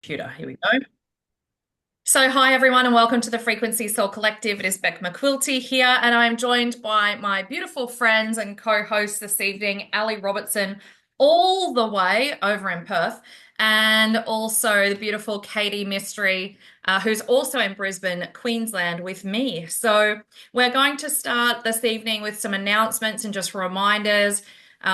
Computer. Here we go. So, hi everyone, and welcome to the Frequency Soul Collective. It is Beck McQuilty here, and I'm joined by my beautiful friends and co-hosts this evening, Ali Robertson, all the way over in Perth, and also the beautiful Katie Mystery, who's also in Brisbane, Queensland, with me. So, we're going to start this evening with some announcements and just reminders.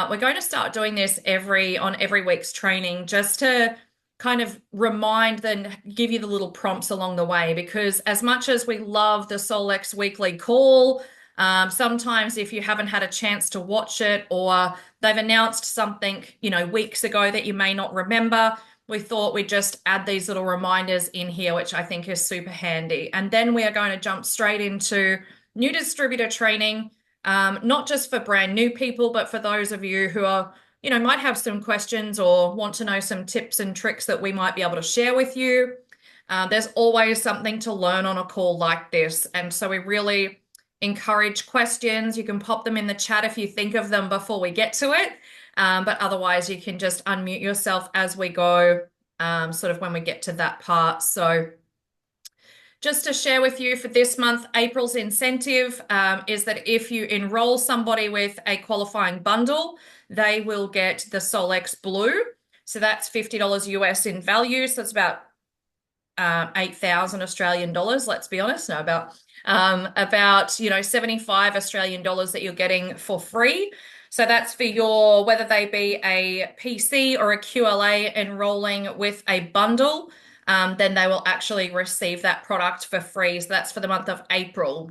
We're going to start doing this every week's training, just to kind of remind and give you the little prompts along the way, because as much as we love the Solex weekly call, sometimes if you haven't had a chance to watch it, or they've announced something, weeks ago that you may not remember, we thought we'd just add these little reminders in here, which I think is super handy. And then we are going to jump straight into new distributor training, not just for brand new people, but for those of you who are might have some questions or want to know some tips and tricks that we might be able to share with you. There's always something to learn on a call like this. And so we really encourage questions. You can pop them in the chat if you think of them before we get to it. But otherwise, you can just unmute yourself as we go, sort of when we get to that part. So just to share with you for this month, April's incentive is that if you enroll somebody with a qualifying bundle, they will get the Solex Blue. So that's $50 US in value. So that's about 8,000 Australian dollars, let's be honest. No, about 75 Australian dollars that you're getting for free. So that's for your, whether they be a PC or a QLA enrolling with a bundle, then they will actually receive that product for free. So that's for the month of April.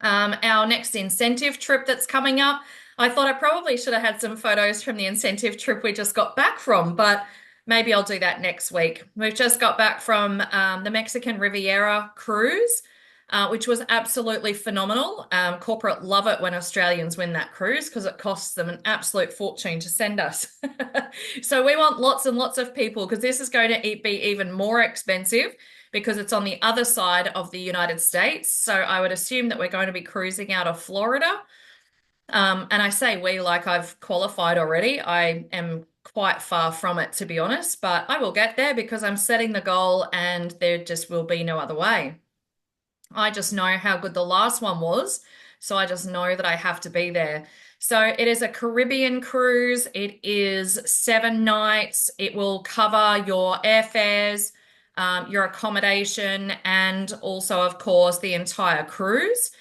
Our next incentive trip that's coming up, I thought I probably should have had some photos from the incentive trip we just got back from, but maybe I'll do that next week. We've just got back from the Mexican Riviera cruise, which was absolutely phenomenal. Corporate love it when Australians win that cruise because it costs them an absolute fortune to send us. So we want lots and lots of people, because this is going to be even more expensive because it's on the other side of the United States. So I would assume that we're going to be cruising out of Florida. And I say we like I've qualified already. I am quite far from it, to be honest, but I will get there because I'm setting the goal and there just will be no other way. I just know how good the last one was, so I just know that I have to be there. So it is a Caribbean cruise. It is 7 nights. It will cover your airfares, your accommodation, and also, of course, the entire cruise.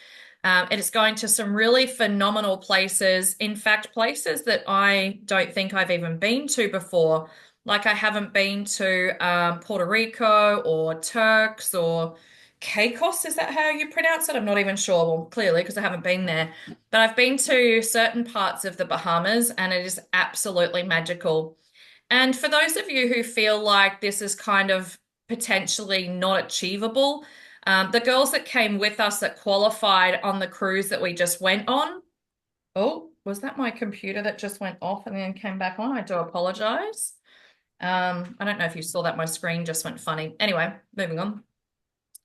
It is going to some really phenomenal places. In fact, places that I don't think I've even been to before. Like I haven't been to Puerto Rico or Turks or Caicos. Is that how you pronounce it? I'm not even sure. Well, clearly, because I haven't been there. But I've been to certain parts of the Bahamas, and it is absolutely magical. And for those of you who feel like this is kind of potentially not achievable, the girls that came with us that qualified on the cruise that we just went on. Oh, was that my computer that just went off and then came back on? I do apologize. I don't know if you saw that. My screen just went funny. Anyway, moving on.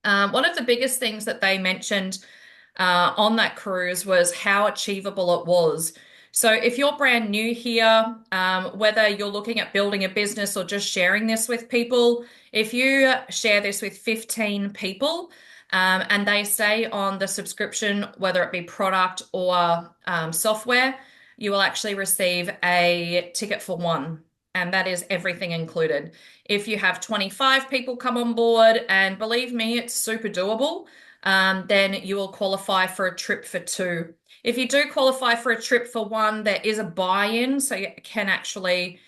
One of the biggest things that they mentioned on that cruise was how achievable it was. So if you're brand new here, whether you're looking at building a business or just sharing this with people, if you share this with 15 people, and they stay on the subscription, whether it be product or software, you will actually receive a ticket for one. And that is everything included. If you have 25 people come on board, and believe me, it's super doable, then you will qualify for a trip for two. If you do qualify for a trip for one, there is a buy-in, so you can actually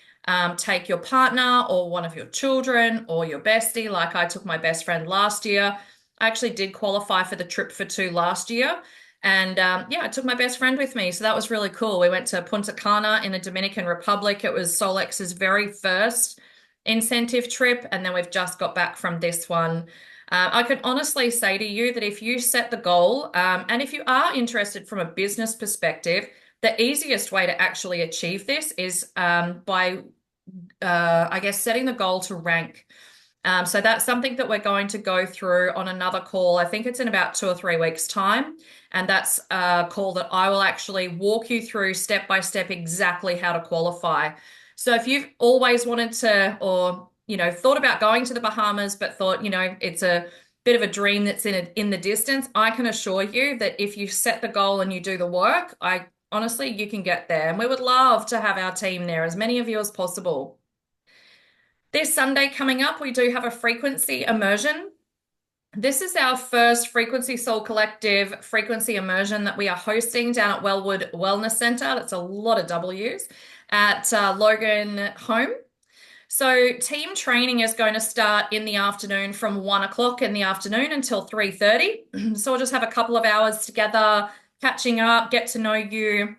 take your partner or one of your children or your bestie, like I took my best friend last year. I actually did qualify for the trip for two last year. And yeah, I took my best friend with me. So that was really cool. We went to Punta Cana in the Dominican Republic. It was Solex's very first incentive trip. And then we've just got back from this one. I can honestly say to you that if you set the goal, and if you are interested from a business perspective, the easiest way to actually achieve this is by, I guess, setting the goal to rank. So that's something that we're going to go through on another call. I think it's in about 2 or 3 weeks' time. And that's a call that I will actually walk you through step by step exactly how to qualify. So if you've always wanted to, or thought about going to the Bahamas, but thought, it's a bit of a dream that's in the distance, I can assure you that if you set the goal and you do the work, I honestly, you can get there. And we would love to have our team there, as many of you as possible. This Sunday coming up, we do have a frequency immersion. This is our first Frequency Soul Collective frequency immersion that we are hosting down at Wellwood Wellness Centre. That's a lot of W's at Logan Home. So team training is going to start in the afternoon from 1 o'clock in the afternoon until 3:30. So we'll just have a couple of hours together, catching up, get to know you.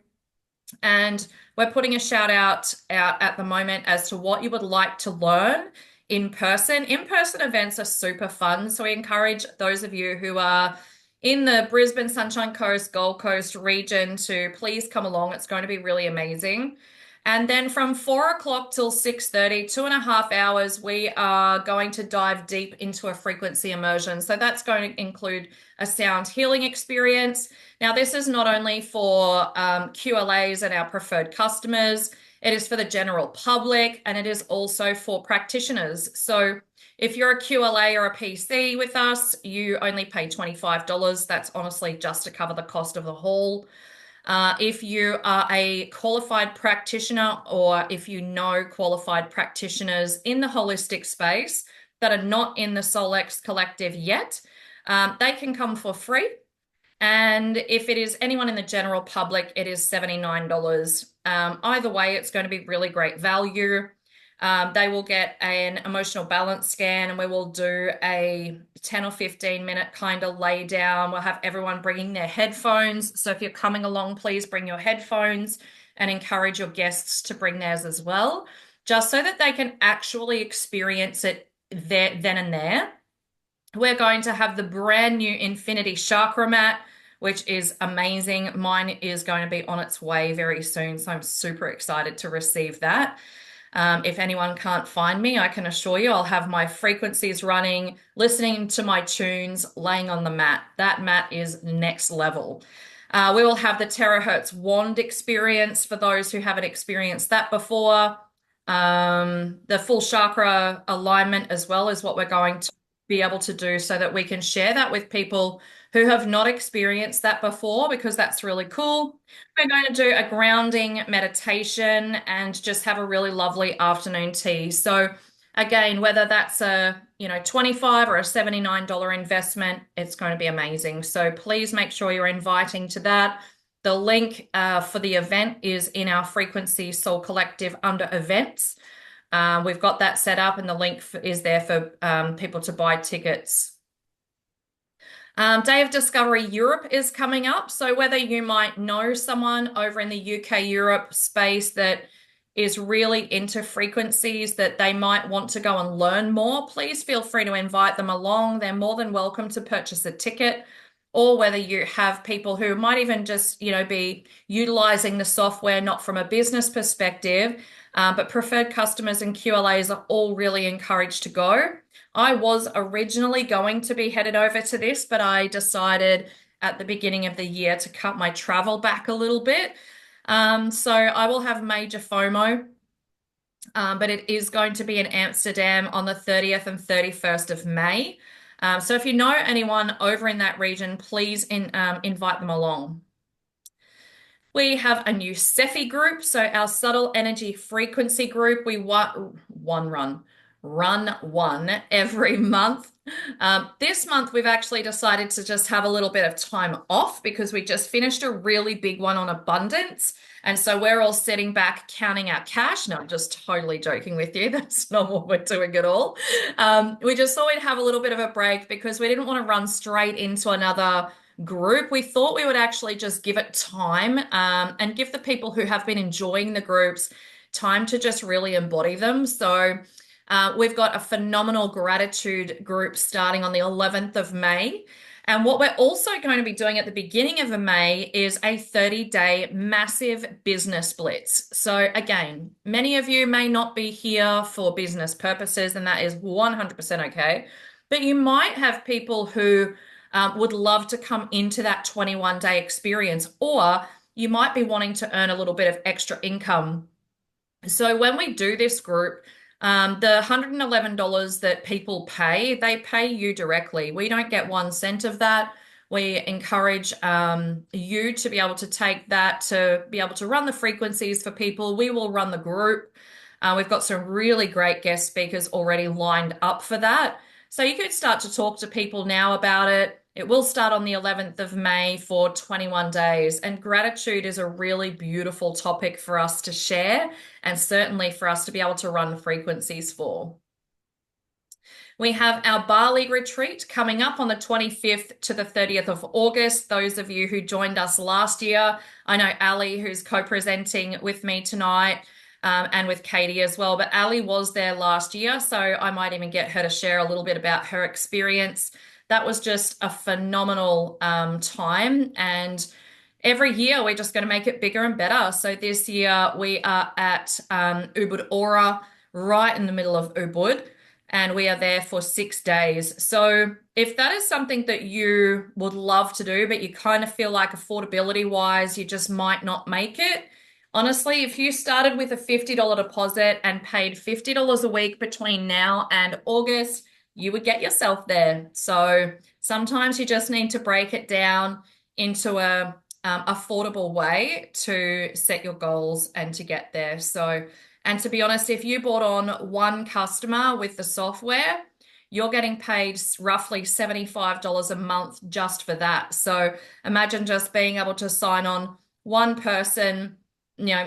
And we're putting a shout out at the moment as to what you would like to learn in person. In-person events are super fun. So we encourage those of you who are in the Brisbane, Sunshine Coast, Gold Coast region to please come along. It's going to be really amazing. And then from 4 o'clock till 6:30, 2.5 hours, we are going to dive deep into a frequency immersion. So that's going to include a sound healing experience. Now, this is not only for QLAs and our preferred customers, it is for the general public, and it is also for practitioners. So if you're a QLA or a PC with us, you only pay $25. That's honestly just to cover the cost of the hall. If you are a qualified practitioner, or if you know qualified practitioners in the holistic space that are not in the SoulX Collective yet, they can come for free. And if it is anyone in the general public, it is $79. Either way, it's going to be really great value. They will get an emotional balance scan, and we will do a 10 or 15 minute kind of lay down. We'll have everyone bringing their headphones. So if you're coming along, please bring your headphones, and encourage your guests to bring theirs as well, just so that they can actually experience it there, then and there. We're going to have the brand new Infinity Chakra mat, which is amazing. Mine is going to be on its way very soon, so I'm super excited to receive that. If anyone can't find me, I can assure you I'll have my frequencies running, listening to my tunes, laying on the mat. That mat is next level. We will have the terahertz wand experience for those who haven't experienced that before. The full chakra alignment as well is what we're going to be able to do, so that we can share that with people who have not experienced that before, because that's really cool. We're going to do a grounding meditation and just have a really lovely afternoon tea. So again, whether that's a $25 or a $79 investment, it's going to be amazing. So please make sure you're inviting to that. The link for the event is in our Frequency Soul Collective under events. We've got that set up, and the link is there for people to buy tickets. Day of Discovery Europe is coming up. So whether you might know someone over in the UK, Europe space that is really into frequencies, that they might want to go and learn more, please feel free to invite them along. They're more than welcome to purchase a ticket. Or whether you have people who might even just, be utilizing the software, not from a business perspective, but preferred customers and QLAs are all really encouraged to go. I was originally going to be headed over to this, but I decided at the beginning of the year to cut my travel back a little bit. So I will have major FOMO, but it is going to be in Amsterdam on the 30th and 31st of May. So if you know anyone over in that region, please invite them along. We have a new Cephi group, so our Subtle Energy Frequency group. We run one every month. This month, we've actually decided to just have a little bit of time off, because we just finished a really big one on abundance. And so we're all sitting back counting our cash. No, I'm just totally joking with you. That's not what we're doing at all. We just thought we'd have a little bit of a break, because we didn't want to run straight into another group. We thought we would actually just give it time, and give the people who have been enjoying the groups time to just really embody them. So we've got a phenomenal gratitude group starting on the 11th of May. And what we're also going to be doing at the beginning of May is a 30-day massive business blitz. So again, many of you may not be here for business purposes, and that is 100% okay. But you might have people who would love to come into that 21-day experience, or you might be wanting to earn a little bit of extra income. So when we do this group, The $111 that people pay, they pay you directly. We don't get 1 cent of that. We encourage you to be able to take that to be able to run the frequencies for people. We will run the group. We've got some really great guest speakers already lined up for that. So you could start to talk to people now about it. It will start on the 11th of May for 21 days. And gratitude is a really beautiful topic for us to share and certainly for us to be able to run frequencies for. We have our Bali retreat coming up on the 25th to the 30th of August. Those of you who joined us last year, I know Ali, who's co-presenting with me tonight, and with Katie as well. But Ali was there last year, so I might even get her to share a little bit about her experience. That was just a phenomenal time. And every year we're just going to make it bigger and better. So this year we are at Ubud Aura, right in the middle of Ubud, and we are there for 6 days. So if that is something that you would love to do, but you kind of feel like affordability wise, you just might not make it. Honestly, if you started with a $50 deposit and paid $50 a week between now and August, you would get yourself there. So sometimes you just need to break it down into a affordable way to set your goals and to get there. So, and to be honest, if you bought on one customer with the software, you're getting paid roughly $75 a month just for that. So imagine just being able to sign on one person,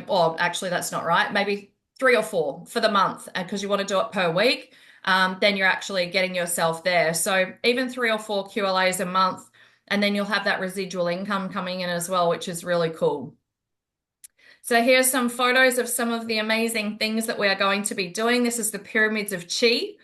or actually that's not right, maybe 3 or 4 for the month, and because you want to do it per week, then you're actually getting yourself there. So even 3 or 4 QLAs a month, and then you'll have that residual income coming in as well, which is really cool. So here's some photos of some of the amazing things that we are going to be doing. This is the Pyramids of Chi,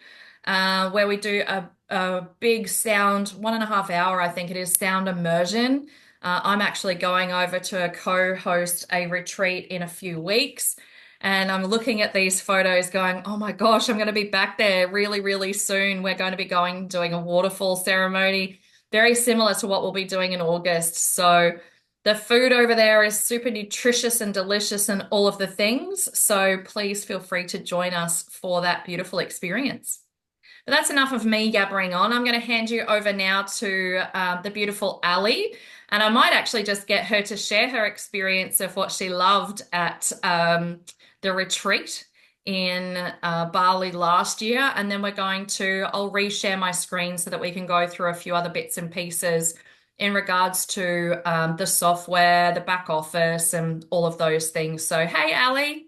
where we do a big sound, 1.5 hour, I think it is, sound immersion. I'm actually going over to co-host a retreat in a few weeks. And I'm looking at these photos going, oh my gosh, I'm going to be back there really, really soon. We're going to be doing a waterfall ceremony, very similar to what we'll be doing in August. So the food over there is super nutritious and delicious and all of the things. So please feel free to join us for that beautiful experience. But that's enough of me yabbering on. I'm going to hand you over now to the beautiful Ali. And I might actually just get her to share her experience of what she loved at the retreat in Bali last year. And then I'll reshare my screen so that we can go through a few other bits and pieces in regards to the software, the back office, and all of those things. So, hey, Ali.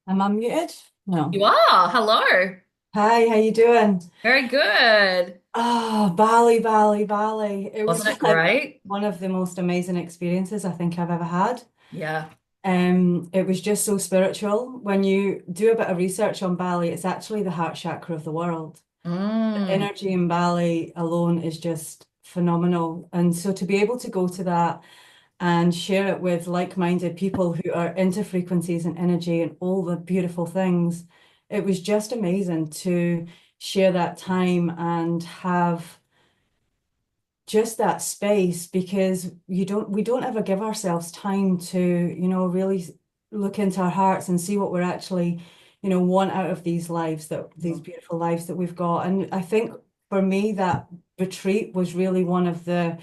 Am I muted? No. You are. Hello. Hi, how you doing? Very good. Oh, Bali, Bali, Bali. It Wasn't was it like great? one of the most amazing experiences I think I've ever had. Yeah. It was just so spiritual. When you do a bit of research on Bali, it's actually the heart chakra of the world. The Mm. energy in Bali alone is just phenomenal. And so to be able to go to that and share it with like-minded people who are into frequencies and energy and all the beautiful things. It was just amazing to share that time and have just that space because we don't ever give ourselves time to, really look into our hearts and see what we're actually, want out of these lives that these beautiful lives that we've got. And I think for me, that retreat was really one of the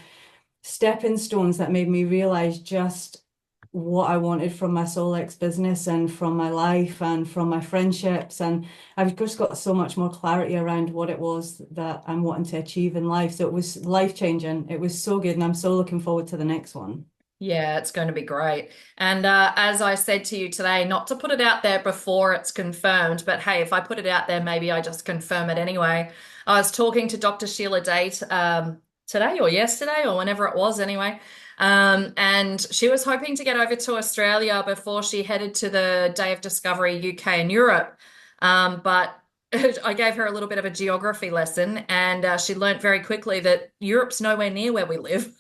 stepping stones that made me realize just what I wanted from my Solex business and from my life and from my friendships. And I've just got so much more clarity around what it was that I'm wanting to achieve in life. So it was life changing. It was so good. And I'm so looking forward to the next one. Yeah, it's going to be great. And as I said to you today, not to put it out there before it's confirmed, but hey, if I put it out there, maybe I just confirm it anyway. I was talking to Dr. Sheila Date today or yesterday or whenever it was anyway. And she was hoping to get over to Australia before she headed to the Day of Discovery UK and Europe. But I gave her a little bit of a geography lesson, and she learnt very quickly that Europe's nowhere near where we live.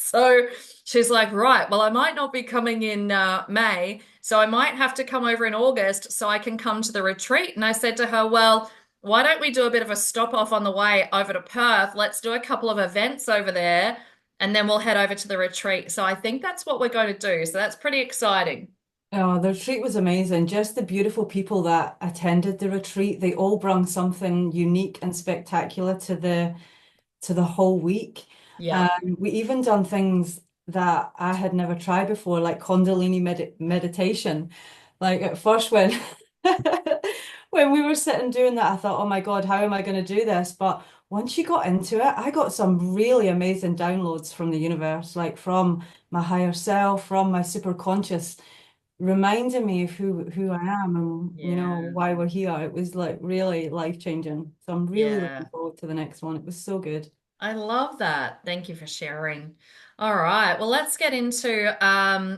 So she's like, right, well, I might not be coming in May, so I might have to come over in August so I can come to the retreat. And I said to her, well, why don't we do a bit of a stop off on the way over to Perth? Let's do a couple of events over there, and then we'll head over to the retreat. So I think that's what we're going to do. So that's pretty exciting. Oh, the retreat was amazing. Just the beautiful people that attended the retreat, they all brought something unique and spectacular to the whole week. Yeah. We even done things that I had never tried before, like Kundalini meditation. Like at first when when we were sitting doing that, I thought, oh my God, how am I going to do this? But once you got into it, I got some really amazing downloads from the universe, like from my higher self, from my super conscious, reminding me of who I am and Yeah. why we're here. It was like really life changing. So I'm really looking Yeah. forward to the next one. It was so good. I love that. Thank you for sharing. All right. Well, let's get into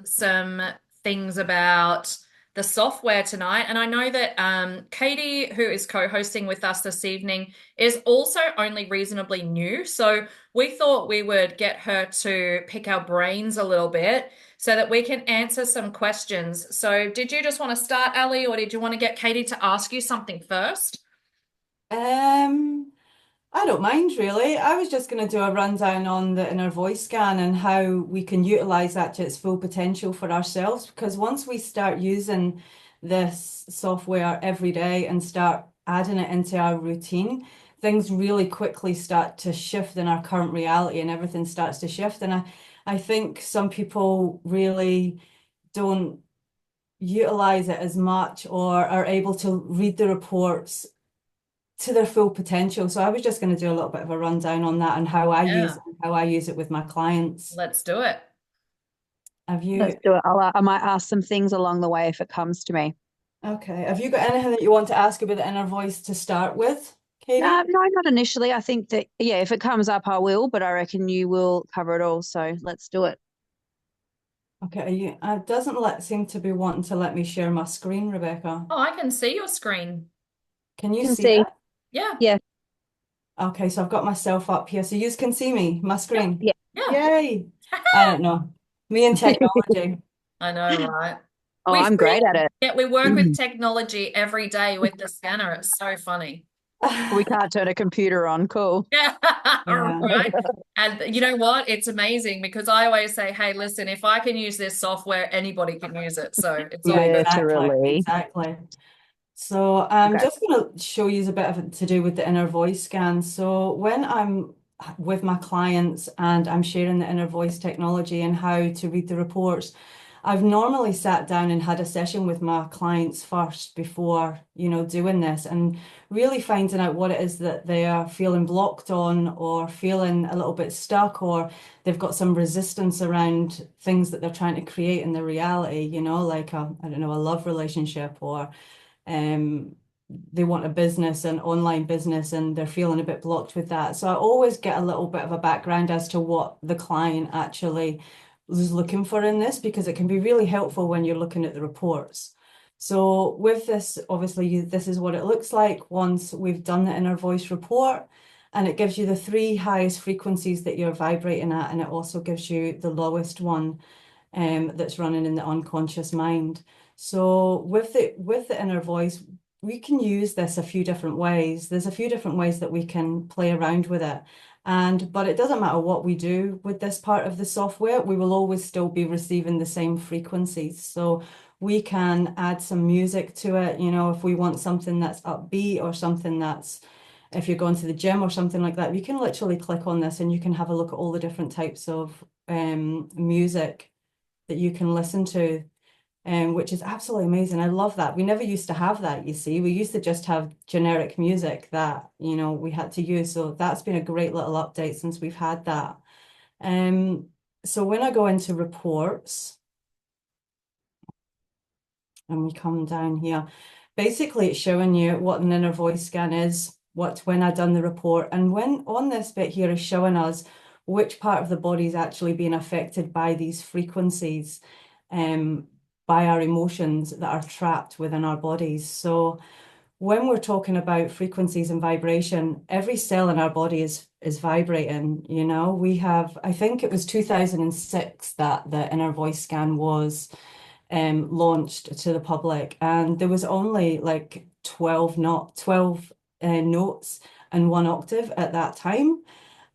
some things about the software tonight. And I know that Katie, who is co-hosting with us this evening, is also only reasonably new. So we thought we would get her to pick our brains a little bit so that we can answer some questions. So did you just want to start, Ali, or did you want to get Katie to ask you something first? Um, I don't mind really. I was just going to do a rundown on the inner voice scan and how we can utilize that to its full potential for ourselves. Because once we start using this software every day and start adding it into our routine, things really quickly start to shift in our current reality and everything starts to shift. And I think some people really don't utilize it as much or are able to read the reports to their full potential. So I was just going to do a little bit of a rundown on that and how I use Yeah, it and how I use it with my clients. let's do it. Have Let's you, do it. I might ask some things along the way if it comes to me. okay, have you got anything that you want to ask about the inner voice to start with, Katie? No, not initially. I think that, yeah, if it comes up, I will, but I reckon you will cover it all. So let's do it. Okay, it doesn't seem to be wanting to let me share my screen, Rebecca. Oh, I can see your screen. Can you Can see see. it? Yeah. Yeah. Okay, so I've got myself up here. So you can see me, my Yep. screen. Yeah. Yeah. Yay. I don't know. Me and technology. I know, right? Oh, We I'm great at we work with it. technology every day with the scanner. It's so funny. We can't turn a computer on. Cool. Yeah. All Yeah. right. And you know what? It's amazing because I always say, hey, listen, if I can use this software, anybody can use it. So it's Yeah, all good. exactly. Literally. Exactly. So I'm Okay. just going to show you a bit of it to do with the inner voice scan. So when I'm with my clients and I'm sharing the inner voice technology and how to read the reports, I've normally sat down and had a session with my clients first before, doing this and really finding out what it is that they are feeling blocked on or feeling a little bit stuck or they've got some resistance around things that they're trying to create in the reality, like I don't know, a love relationship or um, they want a business, an online business, and they're feeling a bit blocked with that. So I always get a little bit of a background as to what the client actually is looking for in this, because it can be really helpful when you're looking at the reports. So with this, obviously, this is what it looks like once we've done the inner voice report. And it gives you the three highest frequencies that you're vibrating at, and it also gives you the lowest one that's running in the unconscious mind. So with the inner voice, we can use this a few different ways. There's a few different ways that we can play around with it. But it doesn't matter what we do with this part of the software, we will always still be receiving the same frequencies. So we can add some music to it, if we want something that's upbeat or something that's, if you're going to the gym or something like that, you can literally click on this and you can have a look at all the different types of music that you can listen to, which is absolutely amazing. I love that. We never used to have that, you see. We used to just have generic music that, we had to use. So that's been a great little update since we've had that. Um, so when I go into reports and we come down here, basically it's showing you what an inner voice scan is, when I done the report. And when on this bit here is showing us which part of the body is actually being affected by these frequencies. By our emotions that are trapped within our bodies. So when we're talking about frequencies and vibration, every cell in our body is vibrating. We have, I think it was 2006 that the inner voice scan was launched to the public, and there was only like 12 notes and one octave at that time.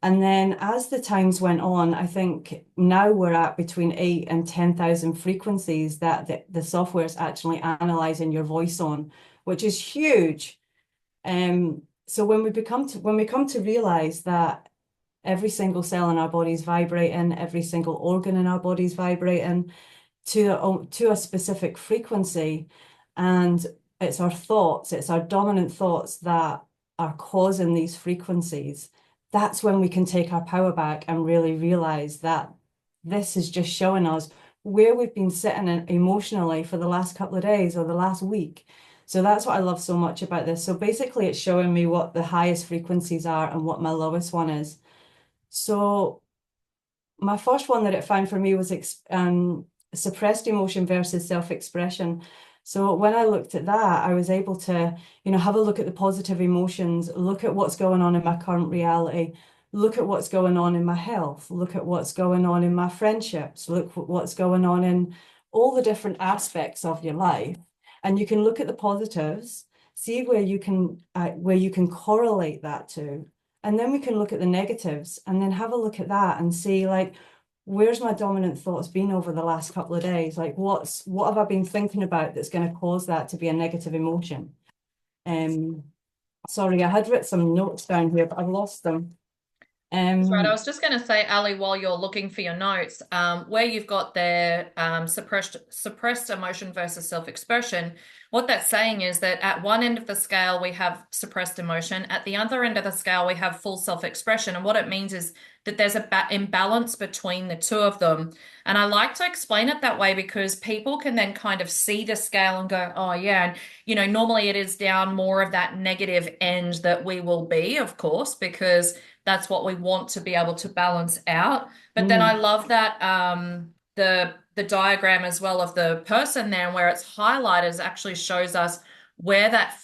And then as the times went on, I think now we're at between 8 and 10,000 frequencies that the software is actually analyzing your voice on, which is huge. So when we come to realize that every single cell in our body is vibrating, every single organ in our body is vibrating to a specific frequency, and it's our thoughts, it's our dominant thoughts that are causing these frequencies. That's when we can take our power back and really realize that this is just showing us where we've been sitting emotionally for the last couple of days or the last week. So that's what I love so much about this. So basically, it's showing me what the highest frequencies are and what my lowest one is. So my first one that it found for me was suppressed emotion versus self-expression. So when I looked at that, I was able to, have a look at the positive emotions, look at what's going on in my current reality, look at what's going on in my health, look at what's going on in my friendships, look at what's going on in all the different aspects of your life. And you can look at the positives, see where you can correlate that to. And then we can look at the negatives and then have a look at that and see, like, where's my dominant thoughts been over the last couple of days? Like, what have I been thinking about that's going to cause that to be a negative emotion? Sorry, I had written some notes down here, but I've lost them. That's right. I was just going to say, Ali, while you're looking for your notes, where you've got there suppressed emotion versus self-expression, what that's saying is that at one end of the scale, we have suppressed emotion. At the other end of the scale, we have full self-expression. And what it means is that there's a imbalance between the two of them. And I like to explain it that way because people can then kind of see the scale and go, oh, yeah. And, normally it is down more of that negative end that we will be, of course, because that's what we want to be able to balance out. But then I love that the diagram as well of the person there, where it's highlighted, actually shows us where that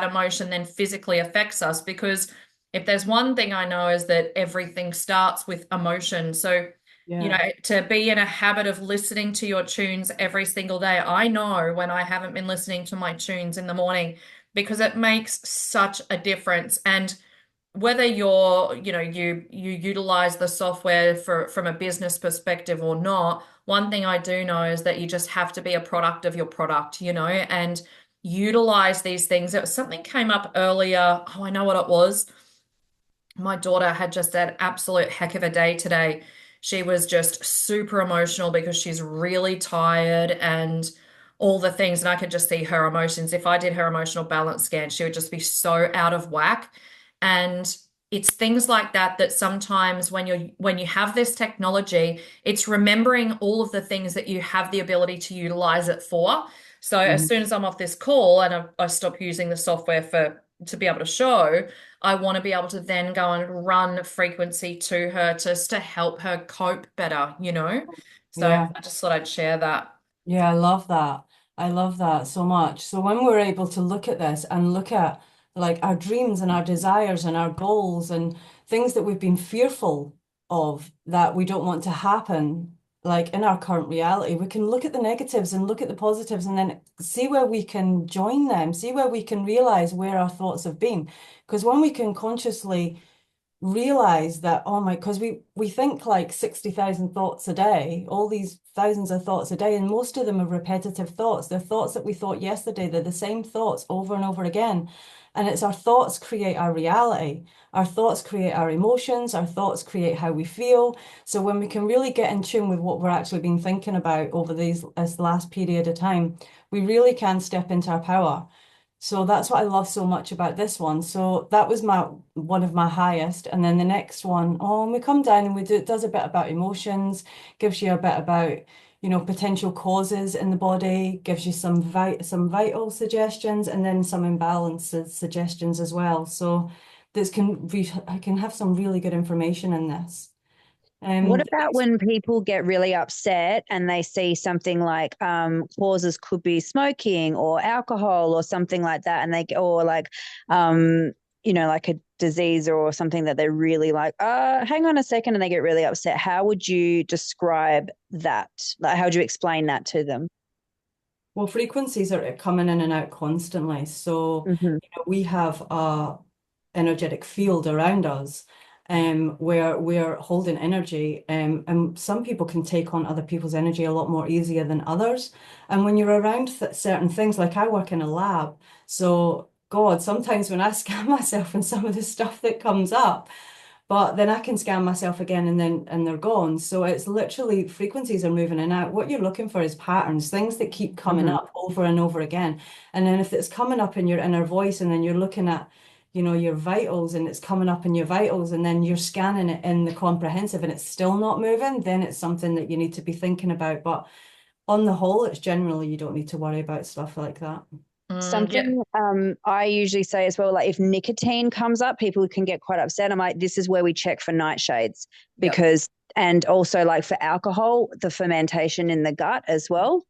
emotion then physically affects us. Because if there's one thing I know is that everything starts with emotion. So, to be in a habit of listening to your tunes every single day, I know when I haven't been listening to my tunes in the morning because it makes such a difference. And whether you utilize the software from a business perspective or not, one thing I do know is that you just have to be a product of your product, and utilize these things. Something came up earlier. Oh, I know what it was. My daughter had just an absolute heck of a day today. She was just super emotional because she's really tired and all the things. And I could just see her emotions. If I did her emotional balance scan, she would just be so out of whack. And it's things like that that sometimes when you have this technology, it's remembering all of the things that you have the ability to utilize it for. So as soon as I'm off this call and I stop using the software to be able to show, I want to be able to then go and run frequency to her just to help her cope better, So Yeah. I just thought I'd share that. Yeah, I love that. I love that so much. So when we're able to look at this and look at like our dreams and our desires and our goals and things that we've been fearful of that we don't want to happen, like in our current reality, we can look at the negatives and look at the positives and then see where we can join them, see where we can realize where our thoughts have been. Because when we can consciously realize that, oh my, because we think like 60,000 thoughts a day, all these thousands of thoughts a day, and most of them are repetitive thoughts. They're thoughts that we thought yesterday. They're the same thoughts over and over again. And it's our thoughts create our reality. Our thoughts create our emotions. Our thoughts create how we feel. So when we can really get in tune with what we're actually been thinking about over this last period of time, we really can step into our power. So that's what I love so much about this one. So that was one of my highest. And then the next one, and we come down and it does a bit about emotions, gives you a bit about, potential causes in the body, gives you some vital suggestions and then some imbalance suggestions as well. So I can have some really good information in this. What about when people get really upset and they see something like causes could be smoking or alcohol or something like that, and like a disease or something that they're really like, hang on a second, and they get really upset. How would you describe that? Like, how would you explain that to them? Well, frequencies are coming in and out constantly. So, we have a energetic field around us. where we're holding energy, and some people can take on other people's energy a lot more easier than others. And when you're around th certain things, like I work in a lab, so God, sometimes when I scan myself and some of the stuff that comes up, but then I can scan myself again and they're gone. So it's literally frequencies are moving in and out. What you're looking for is patterns, things that keep coming Mm-hmm. up over and over again. And then if it's coming up in your inner voice and then you're looking at, your vitals and it's coming up in your vitals and then you're scanning it in the comprehensive and it's still not moving, then it's something that you need to be thinking about. But on the whole, it's generally you don't need to worry about stuff like that. Yeah. Something I usually say as well, like if nicotine comes up, people can get quite upset. I'm like, this is where we check for nightshades Yep. because, and also like for alcohol, the fermentation in the gut as well.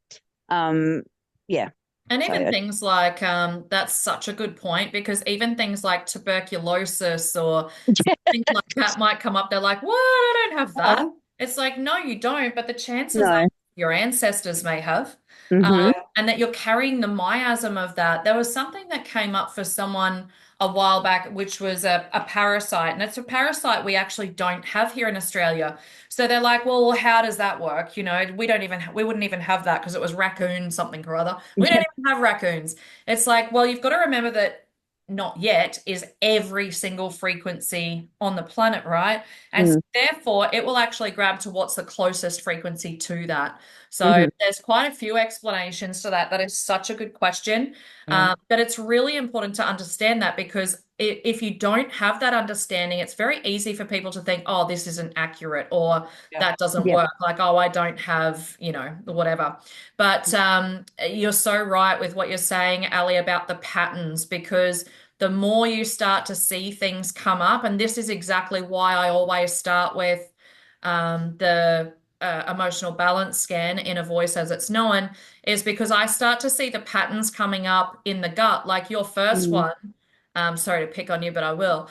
Yeah. And So even things like that's such a good point because even things like tuberculosis or something like that might come up. They're like, "What? I don't have that." Yeah. It's like, no, you don't, but the chances are no. your ancestors may have. Mm-hmm. Yeah. And that you're carrying the miasm of that. There was something that came up for someone a while back, which was a parasite. And it's a parasite we actually don't have here in Australia. So they're like, well, how does that work? We wouldn't even have that because it was raccoon something or other. We don't Yeah. even have raccoons. It's like, well, you've got to remember that not yet is every single frequency on the planet, right? And so Mm. therefore, it will actually grab to what's the closest frequency to that. So Mm-hmm. there's quite a few explanations to that. That is such a good question. Yeah. But it's really important to understand that because if you don't have that understanding, it's very easy for people to think, oh, this isn't accurate or Yeah. that doesn't Yeah. work. Like, oh, I don't have, whatever. But you're so right with what you're saying, Ali, about the patterns because the more you start to see things come up, and this is exactly why I always start with the emotional balance scan, inner voice as it's known, is because I start to see the patterns coming up in the gut. Like your first Mm. one, sorry to pick on you, but I will,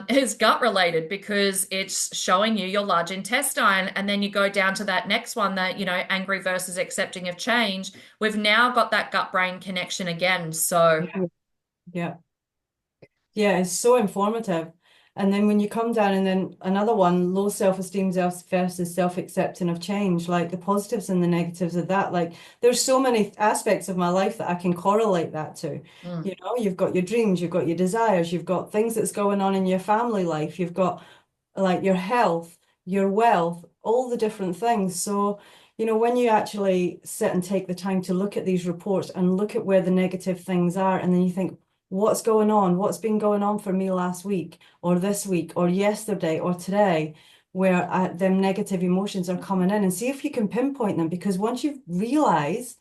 is gut related because it's showing you your large intestine. And then you go down to that next one that, angry versus accepting of change. We've now got that gut brain connection again. So, Yeah. Yeah. Yeah, it's so informative. And then when you come down, and then another one, low self-esteem versus self-accepting of change, like the positives and the negatives of that. Like there's so many aspects of my life that I can correlate that to. mm, You've got your dreams, you've got your desires, you've got things that's going on in your family life, you've got like your health, your wealth, all the different things. So, when you actually sit and take the time to look at these reports and look at where the negative things are, and then you think, what's going on? What's been going on for me last week or this week or yesterday or today, where them negative emotions are coming in and see if you can pinpoint them. Because once you realize,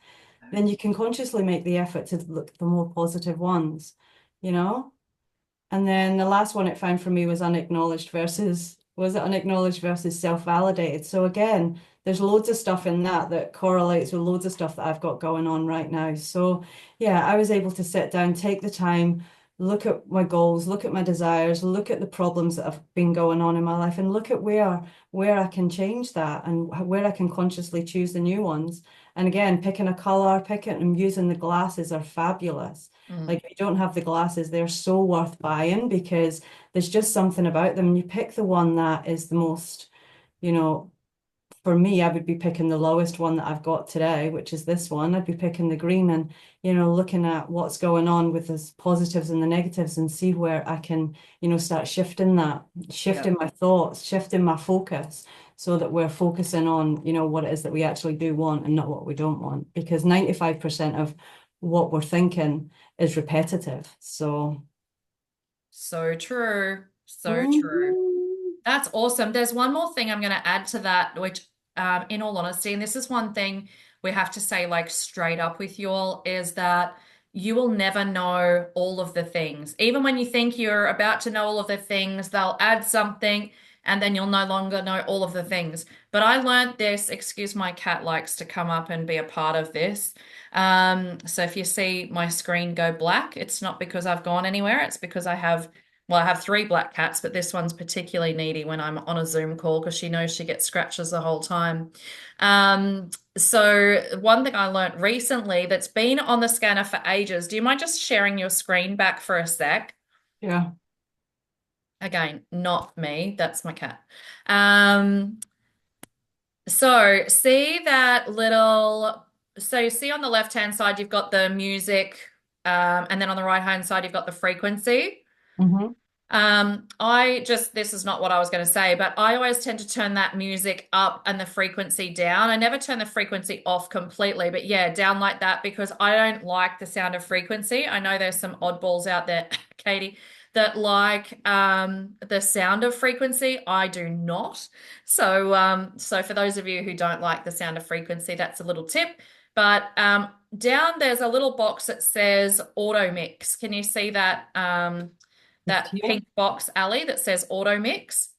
then you can consciously make the effort to look at the more positive ones, you know? And then the last one it found for me was unacknowledged versus self-validated. So again, there's loads of stuff in that correlates with loads of stuff that I've got going on right now. So yeah, I was able to sit down, take the time, look at my goals, look at my desires, look at the problems that have been going on in my life, and look at where I can change that and where I can consciously choose the new ones. And again, picking a color, picking and using the glasses are fabulous. mm. Like if you don't have the glasses, they're so worth buying because there's just something about them. And you pick the one that is the most, you know, for me, I would be picking the lowest one that I've got today, which is this one. I'd be picking the green and, looking at what's going on with the positives and the negatives and see where I can, start shifting that, Yeah. shifting my thoughts, shifting my focus so that we're focusing on, what it is that we actually do want and not what we don't want. Because 95% of what we're thinking is repetitive. So, So true. So true. mhm. That's awesome. There's one more thing I'm going to add to that, which, in all honesty, and this is one thing we have to say like straight up with you all, is that you will never know all of the things. Even when you think you're about to know all of the things, they'll add something and then you'll no longer know all of the things. But I learned this, excuse my cat likes to come up and be a part of this. So if you see my screen go black, it's not because I've gone anywhere, it's because I have three black cats, but this one's particularly needy when I'm on a Zoom call because she knows she gets scratches the whole time. So one thing I learned recently that's been on the scanner for ages, do you mind just sharing your screen back for a sec? Yeah. Again, not me. That's my cat. So see that little, so you see on the left-hand side, you've got the music, and then on the right-hand side, you've got the frequency. Mm-hmm. This is not what I was going to say, but I always tend to turn that music up and the frequency down. I never turn the frequency off completely, but yeah, down like that because I don't like the sound of frequency. I know there's some oddballs out there, Katie, that like the sound of frequency. I do not. So for those of you who don't like the sound of frequency, that's a little tip. But down there's a little box that says auto mix. Can you see that? That Okay. pink box, Ali, that says auto mix.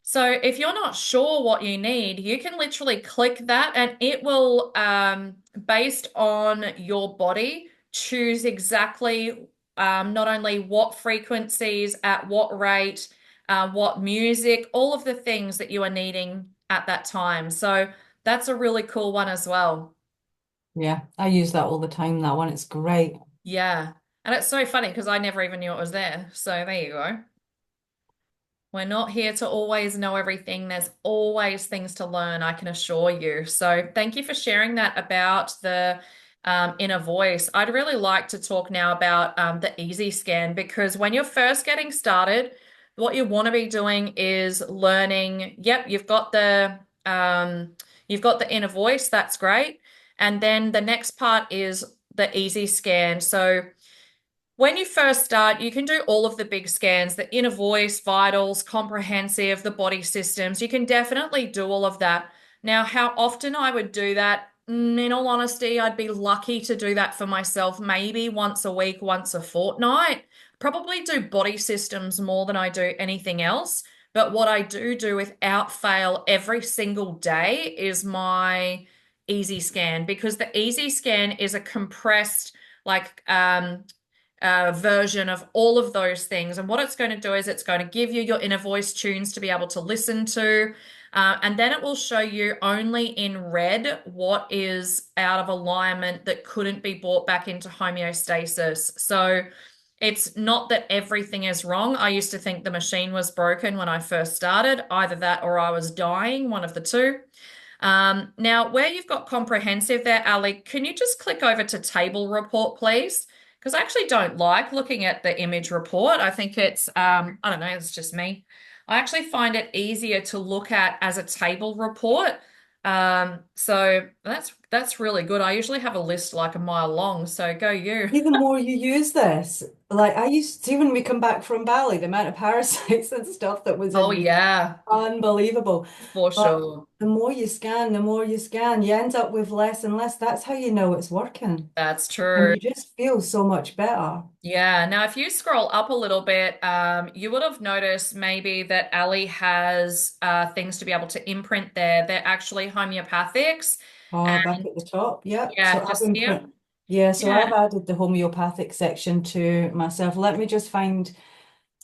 So if you're not sure what you need, you can literally click that and it will, based on your body, choose exactly not only what frequencies, at what rate, what music, all of the things that you are needing at that time. So that's a really cool one as well. Yeah, I use that all the time, that one. It's great. Yeah. And it's so funny because I never even knew it was there. So there you go. We're not here to always know everything. There's always things to learn, I can assure you. So thank you for sharing that about the inner voice. I'd really like to talk now about the easy scan because when you're first getting started, what you want to be doing is learning. Yep, you've got the inner voice. That's great. And then the next part is the easy scan. So when you first start, you can do all of the big scans, the inner voice, vitals, comprehensive, the body systems. You can definitely do all of that. Now, how often I would do that? In all honesty, I'd be lucky to do that for myself, maybe once a week, once a fortnight. Probably do body systems more than I do anything else. But what I do without fail every single day is my easy scan because the easy scan is a compressed, like version of all of those things. And what it's going to do is it's going to give you your inner voice tunes to be able to listen to. And then it will show you only in red what is out of alignment that couldn't be brought back into homeostasis. So it's not that everything is wrong. I used to think the machine was broken when I first started, either that or I was dying, one of the two. Now, where you've got comprehensive there, Ali, can you just click over to table report, please? Because I actually don't like looking at the image report. I think it's, I don't know, it's just me. I actually find it easier to look at as a table report. So that's really good. I usually have a list like a mile long, so go you. See, the more you use this, like I used to see when we come back from Bali, the amount of parasites and stuff that was Oh in me, yeah, unbelievable. for But sure. the more you scan, you end up with less and less. That's how you know it's working. That's And true. you just feel so much better. Yeah. Now, if you scroll up a little bit, you would have noticed maybe that Ali has things to be able to imprint there. They're actually homeopathics. Oh, back And at the top. Yep. So yeah, I've just been here. print. Yeah, so I've Yeah. added the homeopathic section to myself. Let me just find,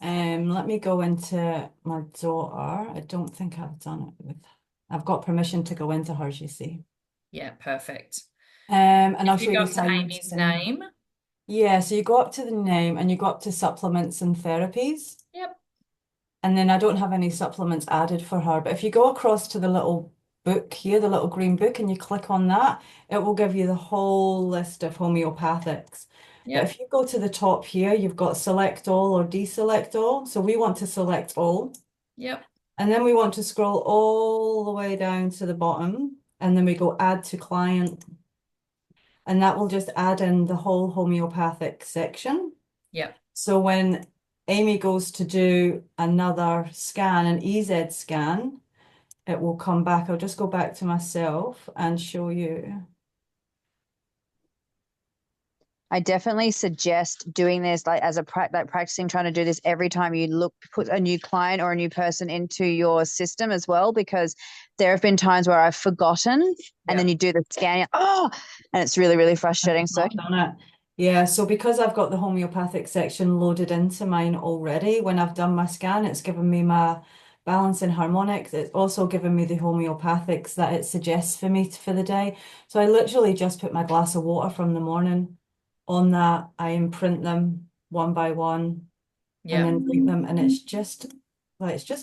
let me go into my daughter. I don't think I've done it with, I've got permission to go into hers, you see. Yeah, perfect. And I'll If you show go you up to signs Amy's and name. yeah, so you go up to the name and you go up to supplements and therapies. Yep. And then I don't have any supplements added for her. But if you go across to the little book here, the little green book, and you click on that, it will give you the whole list of homeopathics. But Yep. if you go to the top here, you've got select all or deselect all. So we want to select all. Yep. And then we want to scroll all the way down to the bottom. And then we go add to client. And that will just add in the whole homeopathic section. Yep. So when Amy goes to do another scan, an EZ scan, it will come back. I'll just go back to myself and show you. I definitely suggest doing this like as a like practicing trying to do this every time you put a new client or a new person into your system as well, because there have been times where I've forgotten and then Yep. you do the scan, and it's really, really frustrating. So Not done it. Yeah, so because I've got the homeopathic section loaded into mine already, when I've done my scan, it's given me my balance and harmonics. It's also given me the homeopathics that it suggests for me for the day. So I literally just put my glass of water from the morning on that. I imprint them one by one. and Yeah. then drink them. And it's just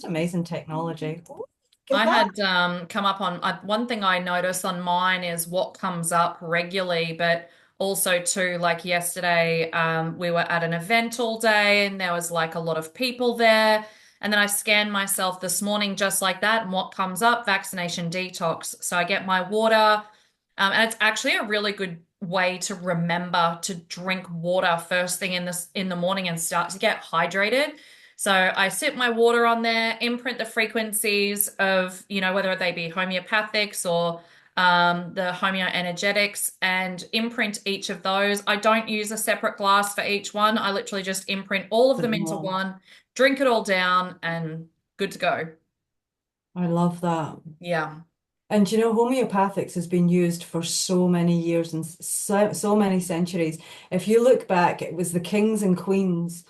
amazing technology. Oh, I goodbye. had come up on one thing I notice on mine is what comes up regularly, but also too, like yesterday, we were at an event all day and there was like a lot of people there. And then I scanned myself this morning just like that, and what comes up, vaccination detox. So I get my water, and it's actually a really good way to remember to drink water first thing in the morning and start to get hydrated. So I sip my water on there, imprint the frequencies of, whether they be homeopathics or the homeoenergetics, and imprint each of those. I don't use a separate glass for each one. I literally just imprint all of them into one, drink it all down, and good to go. I love that. Yeah. And you know, homeopathics has been used for so many years and so many centuries. If you look back, it was the kings and queens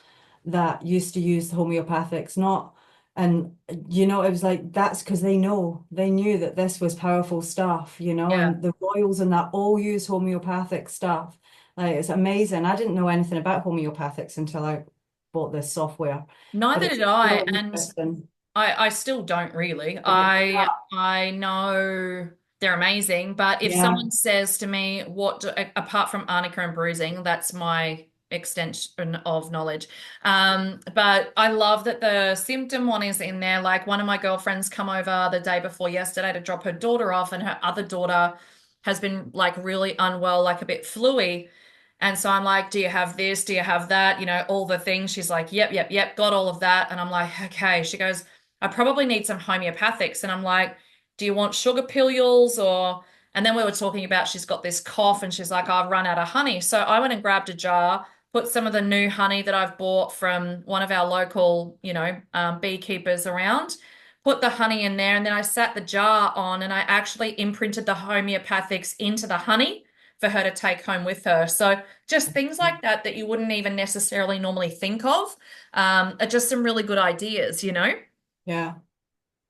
that used to use the homeopathics, not, and you know, it was like that's because they knew that this was powerful stuff, you know, Yeah. and the royals and that all use homeopathic stuff. Like it's amazing. I didn't know anything about homeopathics until I bought this software, but Neither it's did I. so And interesting. I still don't really. Yeah, I know they're amazing, but if yeah, someone says to me, apart from arnica and bruising, that's my extension of knowledge. But I love that the symptom one is in there. Like one of my girlfriends come over the day before yesterday to drop her daughter off, and her other daughter has been like really unwell, like a bit fluey. And so I'm like, do you have this? Do you have that? All the things. She's like, yep, yep, yep, got all of that. And I'm like, okay. She goes, I probably need some homeopathics. And I'm like, do you want sugar pillules or? And then we were talking about she's got this cough and she's like, I've run out of honey. So I went and grabbed a jar, put some of the new honey that I've bought from one of our local, beekeepers around, put the honey in there. And then I sat the jar on and I actually imprinted the homeopathics into the honey for her to take home with her. So just things like that that you wouldn't even necessarily normally think of, are just some really good ideas. yeah,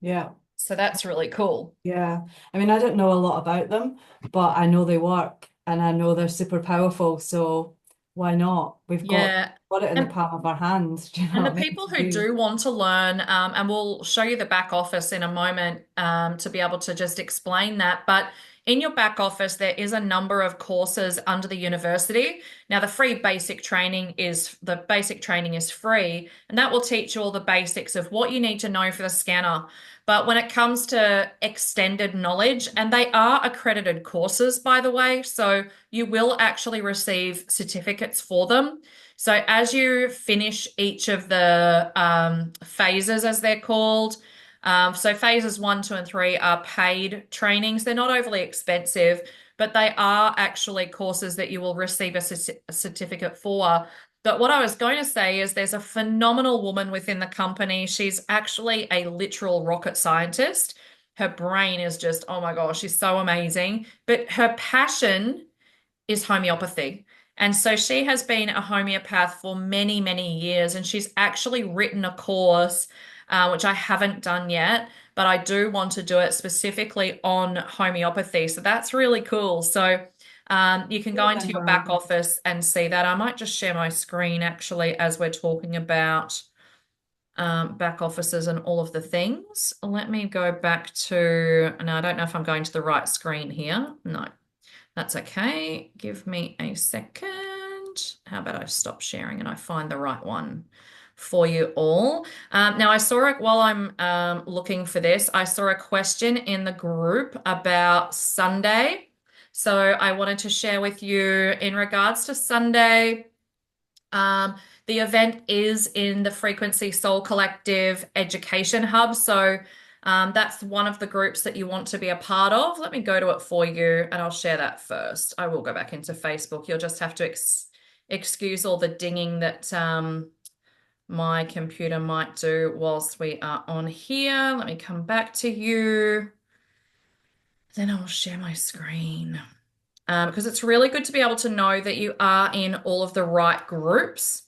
yeah. So that's really cool. Yeah. I mean, I don't know a lot about them, but I know they work and I know they're super powerful. So why not? Yeah. Got it in the And palm of our hands. Do you know And the what I mean? people To who do. do want to learn, and we'll show you the back office in a moment, to be able to just explain that. But in your back office, there is a number of courses under the university. Now, the basic training is free, and that will teach you all the basics of what you need to know for the scanner. But when it comes to extended knowledge, and they are accredited courses, by the way, so you will actually receive certificates for them. So as you finish each of the phases, as they're called, so phases one, two, and three are paid trainings. They're not overly expensive, but they are actually courses that you will receive a certificate for. But what I was going to say is there's a phenomenal woman within the company. She's actually a literal rocket scientist. Her brain is just, oh my gosh, she's so amazing. But her passion is homeopathy. And so she has been a homeopath for many, many years, and she's actually written a course, which I haven't done yet, but I do want to do it specifically on homeopathy. So that's really cool. So you can go Good into on your her. back office and see that. I might just share my screen actually as we're talking about back offices and all of the things. Let me go back to, no, I don't know if I'm going to the right screen here. No. That's okay. Give me a second. How about I stop sharing and I find the right one for you all? Now, I saw it while I'm looking for this. I saw a question in the group about Sunday. So I wanted to share with you in regards to Sunday. The event is in the Frequency Soul Collective Education Hub. So that's one of the groups that you want to be a part of. Let me go to it for you and I'll share that first. I will go back into Facebook. You'll just have to excuse all the dinging that my computer might do whilst we are on here. Let me come back to you. Then I'll share my screen. Because it's really good to be able to know that you are in all of the right groups.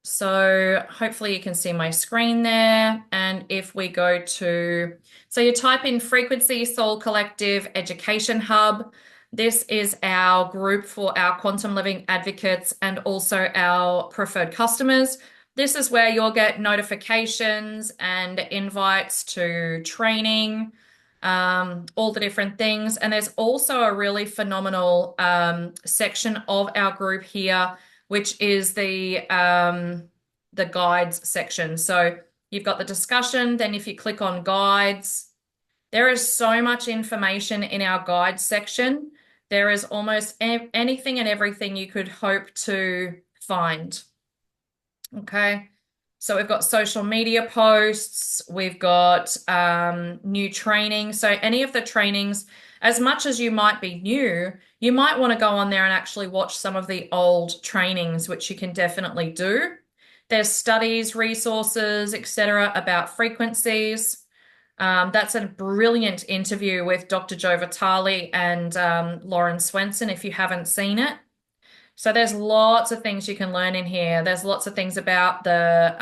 So hopefully you can see my screen there. And if we go to, so you type in Frequency Soul Collective Education Hub. This is our group for our quantum living advocates and also our preferred customers. This is where you'll get notifications and invites to training, all the different things. And there's also a really phenomenal section of our group here, which is the guides section. So you've got the discussion, then if you click on guides, there is so much information in our guides section. There is almost anything and everything you could hope to find. Okay. So we've got social media posts, we've got new training. So any of the trainings, as much as you might be new, you might want to go on there and actually watch some of the old trainings, which you can definitely do. There's studies, resources, etc., about frequencies. That's a brilliant interview with Dr. Joe Vitale and Lauren Swenson, if you haven't seen it. So there's lots of things you can learn in here. There's lots of things about the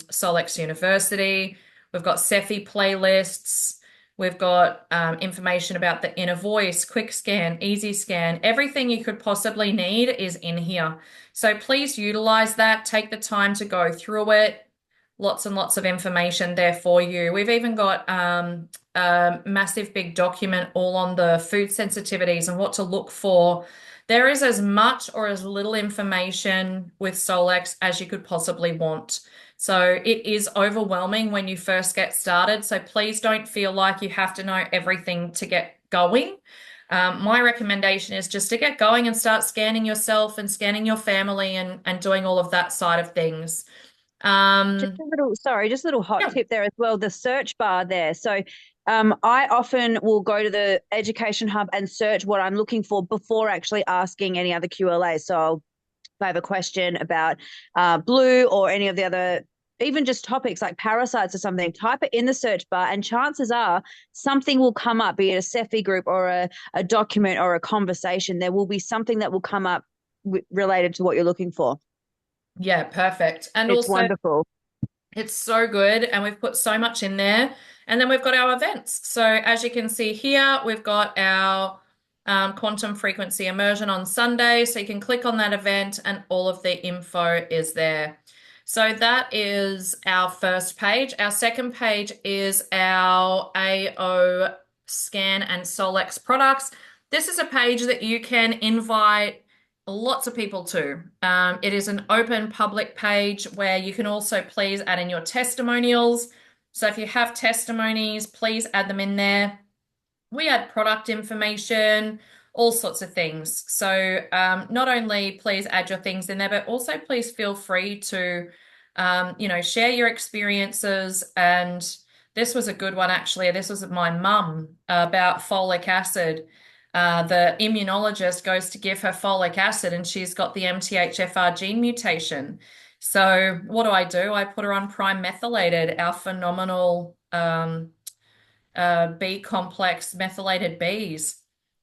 Solex University. We've got Cephi playlists. We've got information about the inner voice, quick scan, easy scan. Everything you could possibly need is in here. So please utilize that. Take the time to go through it. Lots and lots of information there for you. We've even got a massive big document all on the food sensitivities and what to look for. There is as much or as little information with Solex as you could possibly want. So it is overwhelming when you first get started. So please don't feel like you have to know everything to get going. My recommendation is just to get going and start scanning yourself and scanning your family and doing all of that side of things. Just a little hot Yeah. tip there as well, the search bar there. So I often will go to the Education Hub and search what I'm looking for before actually asking any other QLA. So if I have a question about blue or any of the other, even just topics like parasites or something, type it in the search bar and chances are something will come up, be it a Cephi group or a document or a conversation. There will be something that will come up related to what you're looking for. Yeah, perfect. And It's also, wonderful. it's so good, and we've put so much in there. And then we've got our events. So as you can see here, we've got our quantum frequency immersion on Sunday. So you can click on that event and all of the info is there. So that is our first page. Our second page is our AO scan and Solex products. This is a page that you can invite lots of people to. It is an open public page where you can also please add in your testimonials. So if you have testimonies, please add them in there. We add product information, all sorts of things. So not only please add your things in there, but also please feel free to, share your experiences. And this was a good one, actually. This was my mum about folic acid. The immunologist goes to give her folic acid and she's got the MTHFR gene mutation. So what do? I put her on prime methylated, our phenomenal B complex methylated Bs.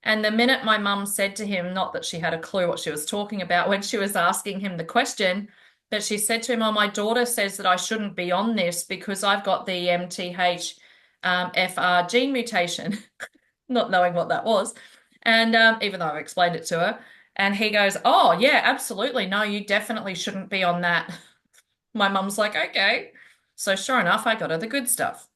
And the minute my mum said to him, not that she had a clue what she was talking about when she was asking him the question, but she said to him, "Oh, my daughter says that I shouldn't be on this because I've got the MTHFR gene mutation," not knowing what that was. And even though I explained it to her, and he goes, "Oh, yeah, absolutely. No, you definitely shouldn't be on that." My mum's like, "Okay." So sure enough, I got her the good stuff.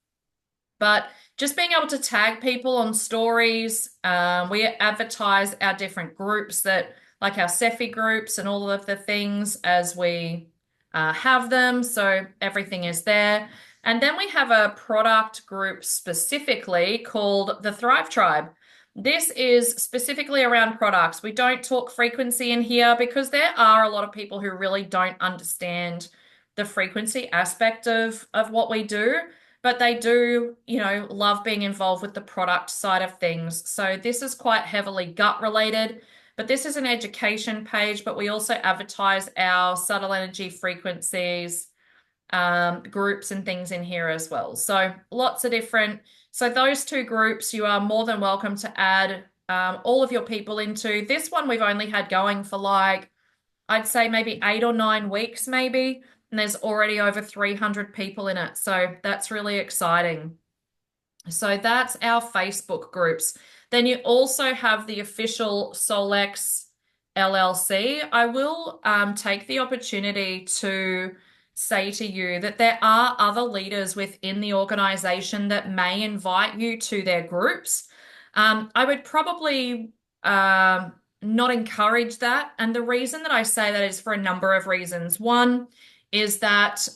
But just being able to tag people on stories, we advertise our different groups that, like our Cephi groups and all of the things as we have them. So everything is there. And then we have a product group specifically called the Thrive Tribe. This is specifically around products. We don't talk frequency in here because there are a lot of people who really don't understand the frequency aspect of what we do, but they do, love being involved with the product side of things. So this is quite heavily gut related, but this is an education page, but we also advertise our subtle energy frequencies, groups and things in here as well. So lots of different, so those two groups you are more than welcome to add all of your people into. This one we've only had going for I'd say maybe 8 or 9 weeks maybe. And there's already over 300 people in it. So that's really exciting. So that's our Facebook groups. Then you also have the official Solex LLC. I will take the opportunity to say to you that there are other leaders within the organization that may invite you to their groups. I would probably not encourage that. And the reason that I say that is for a number of reasons. One is that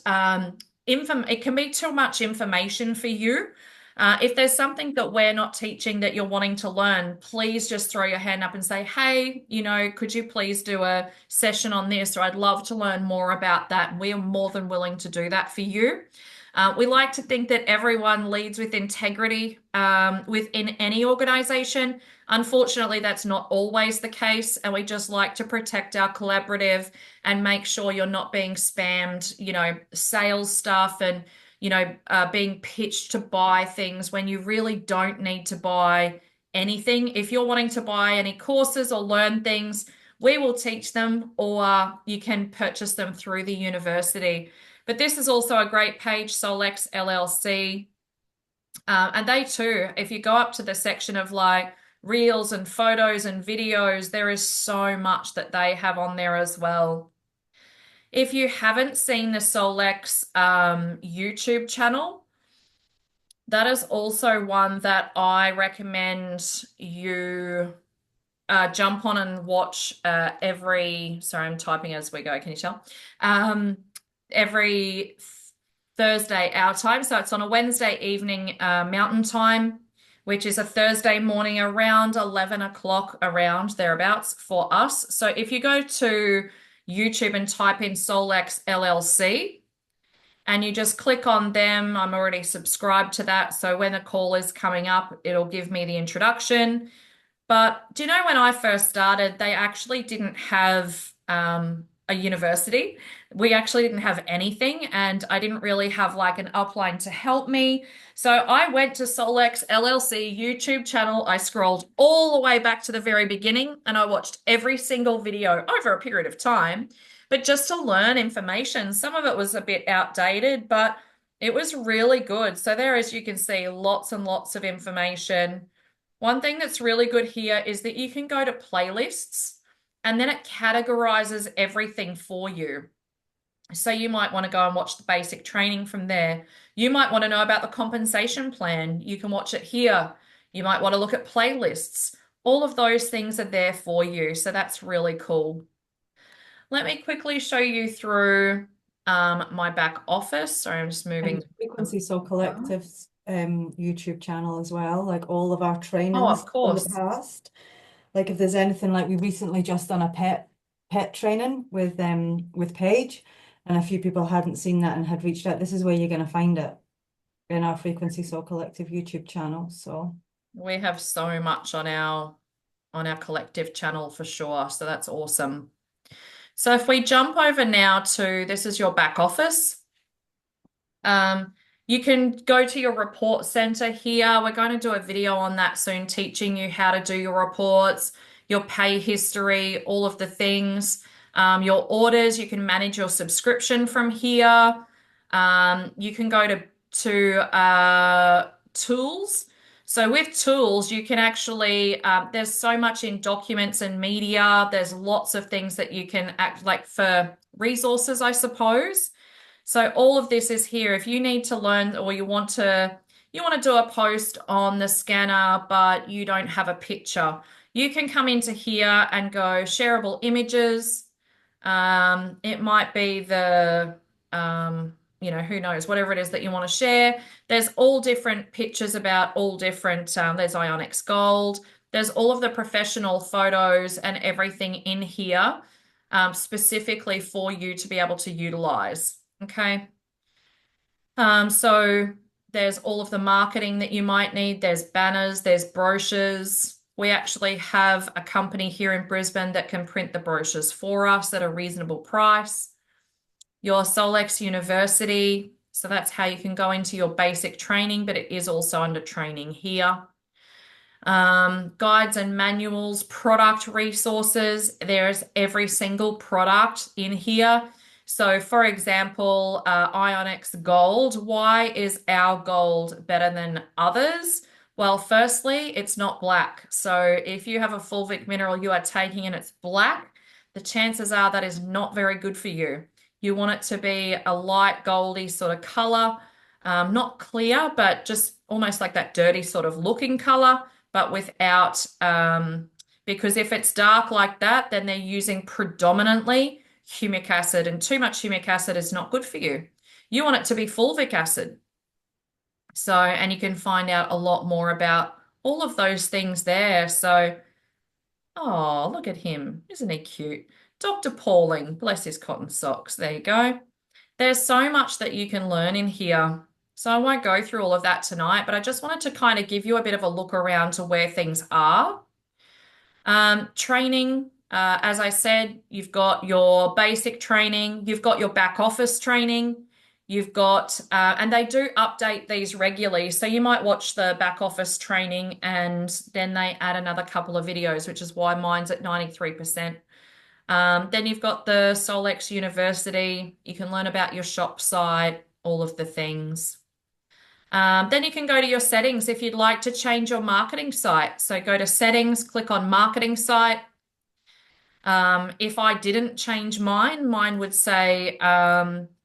it can be too much information for you. If there's something that we're not teaching that you're wanting to learn, please just throw your hand up and say, hey, could you please do a session on this? Or I'd love to learn more about that. We are more than willing to do that for you. We like to think that everyone leads with integrity within any organization. Unfortunately, that's not always the case, and we just like to protect our collaborative and make sure you're not being spammed, sales stuff and being pitched to buy things when you really don't need to buy anything. If you're wanting to buy any courses or learn things, we will teach them, or you can purchase them through the university. But this is also a great page, Solex LLC. And they too, if you go up to the section of like reels and photos and videos, there is so much that they have on there as well. If you haven't seen the Solex YouTube channel, that is also one that I recommend you jump on and watch sorry, I'm typing as we go, can you tell? Every Thursday our time. So it's on a Wednesday evening Mountain Time, which is a Thursday morning around 11 o'clock, around thereabouts for us. So if you go to YouTube and type in Solex LLC and you just click on them, I'm already subscribed to that. So when the call is coming up, it'll give me the introduction. But do you know when I first started, they actually didn't have a university. We actually didn't have anything, and I didn't really have like an upline to help me. So I went to Solex LLC YouTube channel. I scrolled all the way back to the very beginning and I watched every single video over a period of time, but just to learn information. Some of it was a bit outdated, but it was really good. So there, as you can see, lots and lots of information. One thing that's really good here is that you can go to playlists and then it categorizes everything for you. So you might want to go and watch the basic training from there. You might want to know about the compensation plan. You can watch it here. You might want to look at playlists. All of those things are there for you. So that's really cool. Let me quickly show you through my back office. Sorry, I'm just moving. And Frequency Soul Collective's YouTube channel as well, like all of our Oh, trainings of from the course. past. Like if there's anything, like we recently just done a pet training with Paige, and a few people hadn't seen that and had reached out. This is where you're going to find it, in our Frequency Soul Collective YouTube channel. So we have so much on our collective channel for sure. So that's awesome. So if we jump over now to, this is your back office. You can go to your report center here. We're going to do a video on that soon, teaching you how to do your reports, your pay history, all of the things. Your orders, you can manage your subscription from here. You can go to tools. So with tools, you can actually, there's so much in documents and media. There's lots of things that you can act like for resources, I suppose. So all of this is here. If you need to learn or you want to do a post on the scanner, but you don't have a picture, you can come into here and go shareable images. It might be the, who knows, whatever it is that you want to share. There's all different pictures about all different, there's Onyx Gold. There's all of the professional photos and everything in here, specifically for you to be able to utilize. Okay. So there's all of the marketing that you might need. There's banners, there's brochures. We actually have a company here in Brisbane that can print the brochures for us at a reasonable price. Your Solex University. So that's how you can go into your basic training, but it is also under training here. Guides and manuals, product resources. There's every single product in here. So for example, Onyx Gold, why is our gold better than others? Well, firstly, it's not black. So if you have a fulvic mineral you are taking and it's black, the chances are that is not very good for you. You want it to be a light goldy sort of color, not clear, but just almost like that dirty sort of looking color, but without, because if it's dark like that, then they're using predominantly humic acid, and too much humic acid is not good for you. You want it to be fulvic acid. So, and you can find out a lot more about all of those things there. So, oh, look at him. Isn't he cute? Dr. Pauling, bless his cotton socks. There you go. There's so much that you can learn in here. So I won't go through all of that tonight, but I just wanted to kind of give you a bit of a look around to where things are. Training, as I said, you've got your basic training, you've got your back office training, you've got, and they do update these regularly. So you might watch the back office training and then they add another couple of videos, which is why mine's at 93%. Then you've got the Solex University. You can learn about your shop site, all of the things. Then you can go to your settings if you'd like to change your marketing site. So go to settings, click on marketing site. If I didn't change mine would say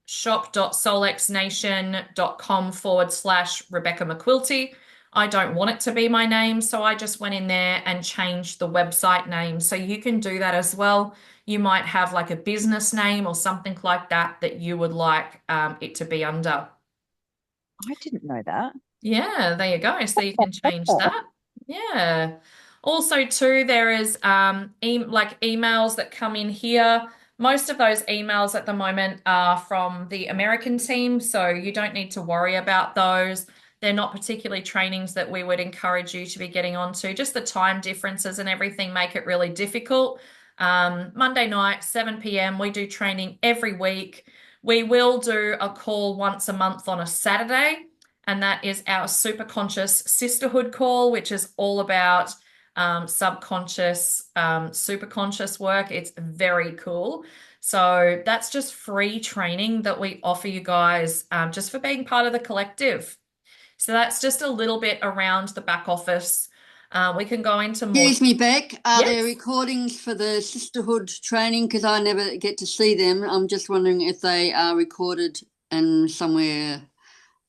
shop.solexnation.com/Rebecca McQuilty. I don't want it to be my name, so I just went in there and changed the website name. So you can do that as well. You might have like a business name or something like that that you would like it to be under. I didn't know that. Yeah, there you go. So you can change that. Yeah. Also, too, there is like emails that come in here. Most of those emails at the moment are from the American team, so you don't need to worry about those. They're not particularly trainings that we would encourage you to be getting onto. Just the time differences and everything make it really difficult. Monday night, 7 p.m., we do training every week. We will do a call once a month on a Saturday, and that is our super conscious sisterhood call, which is all about subconscious, super conscious work. It's very cool. So that's just free training that we offer you guys just for being part of the collective. So that's just a little bit around the back office. We can go into more. Excuse me, Beck. Are Yes. there recordings for the sisterhood training? Because I never get to see them. I'm just wondering if they are recorded and somewhere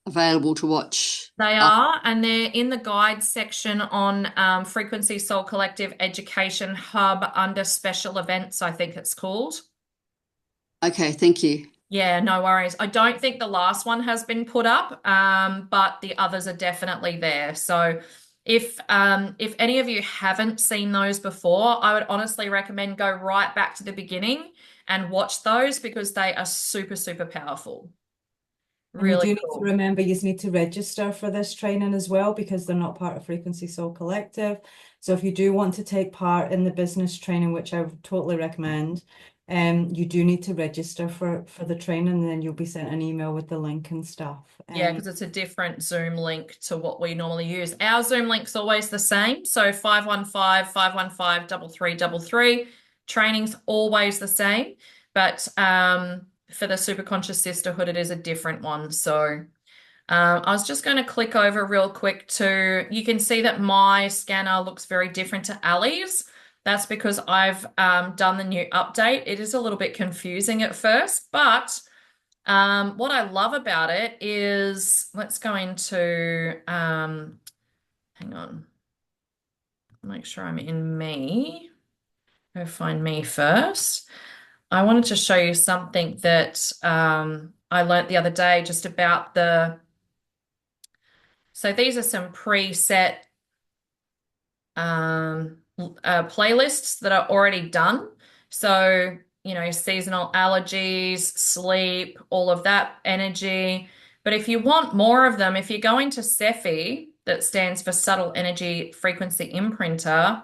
available to watch. They are, and they're in the guide section on Frequency Soul Collective Education Hub under special events, I think it's called. Okay, thank you. Yeah, no worries. I don't think the last one has been put up, but the others are definitely there. So if any of you haven't seen those before, I would honestly recommend go right back to the beginning and watch those because they are super, super powerful. And you Really do need cool. to remember you need to register for this training as well because they're not part of Frequency Soul Collective. So if you do want to take part in the business training, which I would totally recommend, you do need to register for the training, and then you'll be sent an email with the link and stuff. Yeah, because it's a different Zoom link to what we normally use. Our Zoom link's always the same. So 515-515-3333. Training's always the same. But for the Super Conscious Sisterhood, it is a different one. So I was just going to click over real quick to, you can see that my scanner looks very different to Ali's. That's because I've done the new update. It is a little bit confusing at first, but what I love about it is, let's go into, hang on, make sure I'm in me. Go find me first. I wanted to show you something that I learnt the other day just about so these are some preset playlists that are already done. So, seasonal allergies, sleep, all of that energy. But if you want more of them, if you go into Cephi, that stands for Subtle Energy Frequency Imprinter,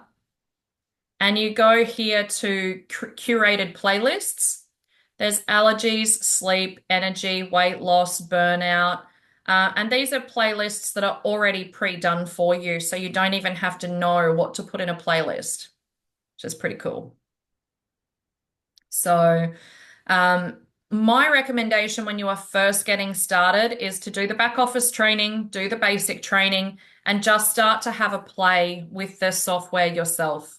and you go here to curated playlists, there's allergies, sleep, energy, weight loss, burnout. And these are playlists that are already pre-done for you, so you don't even have to know what to put in a playlist, which is pretty cool. So my recommendation when you are first getting started is to do the back office training, do the basic training, and just start to have a play with the software yourself.